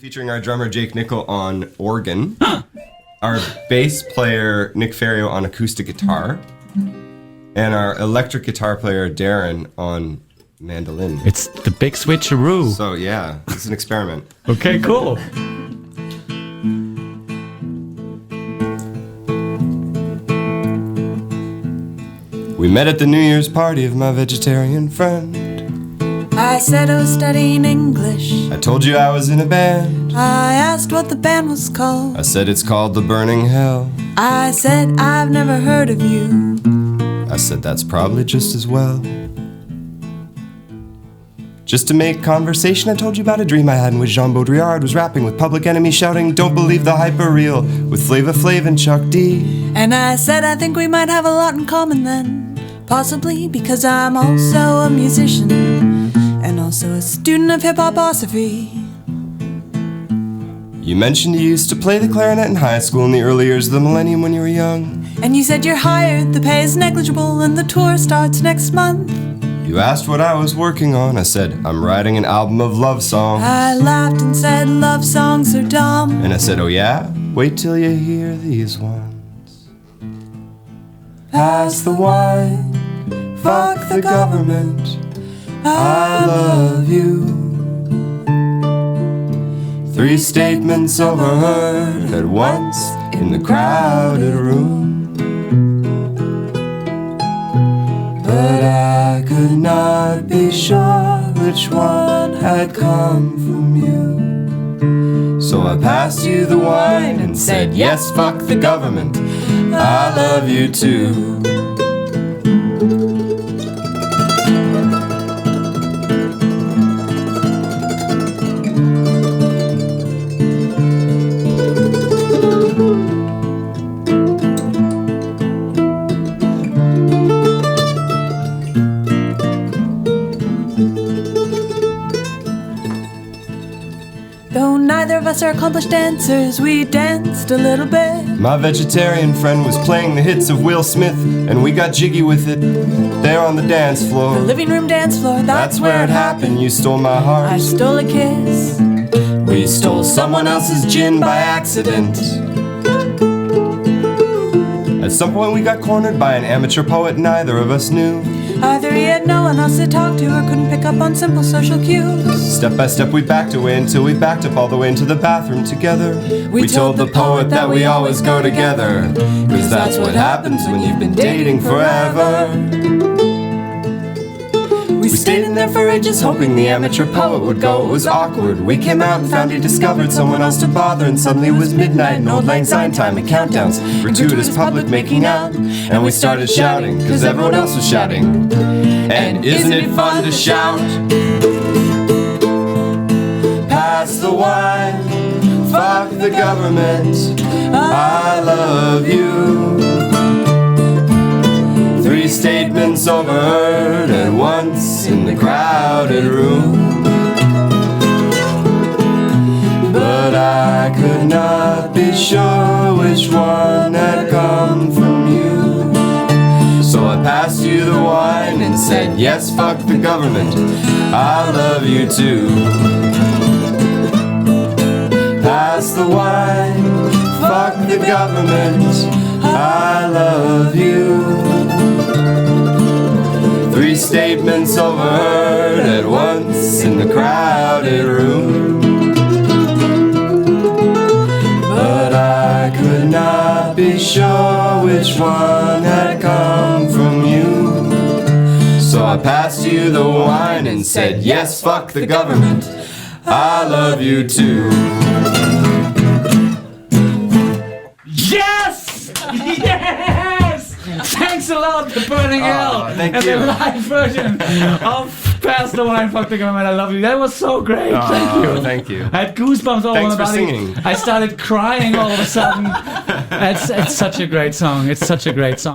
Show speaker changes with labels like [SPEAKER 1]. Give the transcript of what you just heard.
[SPEAKER 1] Featuring our drummer Jake Nickel on organ, our bass player Nick Ferrio on acoustic guitar, and our electric guitar player Darren on mandolin.
[SPEAKER 2] It's the big switcheroo.
[SPEAKER 1] So yeah, it's an experiment.
[SPEAKER 2] Okay, cool.
[SPEAKER 1] We met at the New Year's party of my vegetarian friend.
[SPEAKER 3] I said I was studying English.
[SPEAKER 1] I told you I was in a band.
[SPEAKER 3] I asked what the band was called.
[SPEAKER 1] I said it's called The Burning Hell.
[SPEAKER 3] I said I've never heard of you.
[SPEAKER 1] I said that's probably just as well. Just to make conversation, I told you about a dream I had in which Jean Baudrillard was rapping with Public Enemy shouting, "Don't believe the hyper-real," with Flava Flav and Chuck D.
[SPEAKER 3] And I said I think we might have a lot in common then. Possibly because I'm also a musician and also a student of hip-hoposophy.
[SPEAKER 1] You mentioned you used to play the clarinet in high school in the early years of the millennium when you were young.
[SPEAKER 3] And you said you're hired, the pay is negligible, and the tour starts next month.
[SPEAKER 1] You asked what I was working on. I said, I'm writing an album of love songs.
[SPEAKER 3] I laughed and said love songs are dumb.
[SPEAKER 1] And I said, oh yeah? Wait till you hear these ones. Pass the wine, fuck the government, I love you. 3 statements overheard at once in the crowded room. But I could not be sure which one had come from you. So I passed you the wine and said, yes, fuck the government, I love you too.
[SPEAKER 3] Though neither of us are accomplished dancers, we danced a little bit.
[SPEAKER 1] My vegetarian friend was playing the hits of Will Smith, and we got jiggy with it there on the dance floor.
[SPEAKER 3] The living room dance floor, that's
[SPEAKER 1] where it happened. You stole my heart.
[SPEAKER 3] I stole a kiss.
[SPEAKER 1] We stole someone else's gin by accident. At some point we got cornered by an amateur poet neither of us knew.
[SPEAKER 3] Either he had no one else to talk to or couldn't pick up on simple social cues.
[SPEAKER 1] Step by step we backed away until we backed up all the way into the bathroom together. We told the poet that we always go together, 'cause that's what happens when you've been dating forever. We stayed in there for ages hoping the amateur poet would go. It was awkward. We came out and found he discovered someone else to bother, and suddenly it was midnight and Old Lang Syne time and countdowns, gratuitous public making out. And we started shouting, 'cause everyone else was shouting. And isn't it fun to shout? Pass the wine, fuck the government, I love you. 3 statements overheard at once in the crowded room. But I could not be sure which one had come from you. So I passed you the wine and said, yes, fuck the government, I love you too. Pass the wine, fuck the government, I love you. 3 statements overheard at once in the crowded room. But I could not be sure which one had come from you. So I passed you the wine and said, yes, fuck the government, I love you too.
[SPEAKER 2] Yes! Yes! Thanks a lot, The Burning Hell.
[SPEAKER 1] Thank
[SPEAKER 2] and
[SPEAKER 1] you.
[SPEAKER 2] the live version of Pass the Wine, Fuck the Government, I Love You. That was so great. Thank you.
[SPEAKER 1] Thank you.
[SPEAKER 2] I had goosebumps all over
[SPEAKER 1] Thanks
[SPEAKER 2] my
[SPEAKER 1] for
[SPEAKER 2] body.
[SPEAKER 1] singing.
[SPEAKER 2] I started crying all of a sudden. It's such a great song. It's such a great song.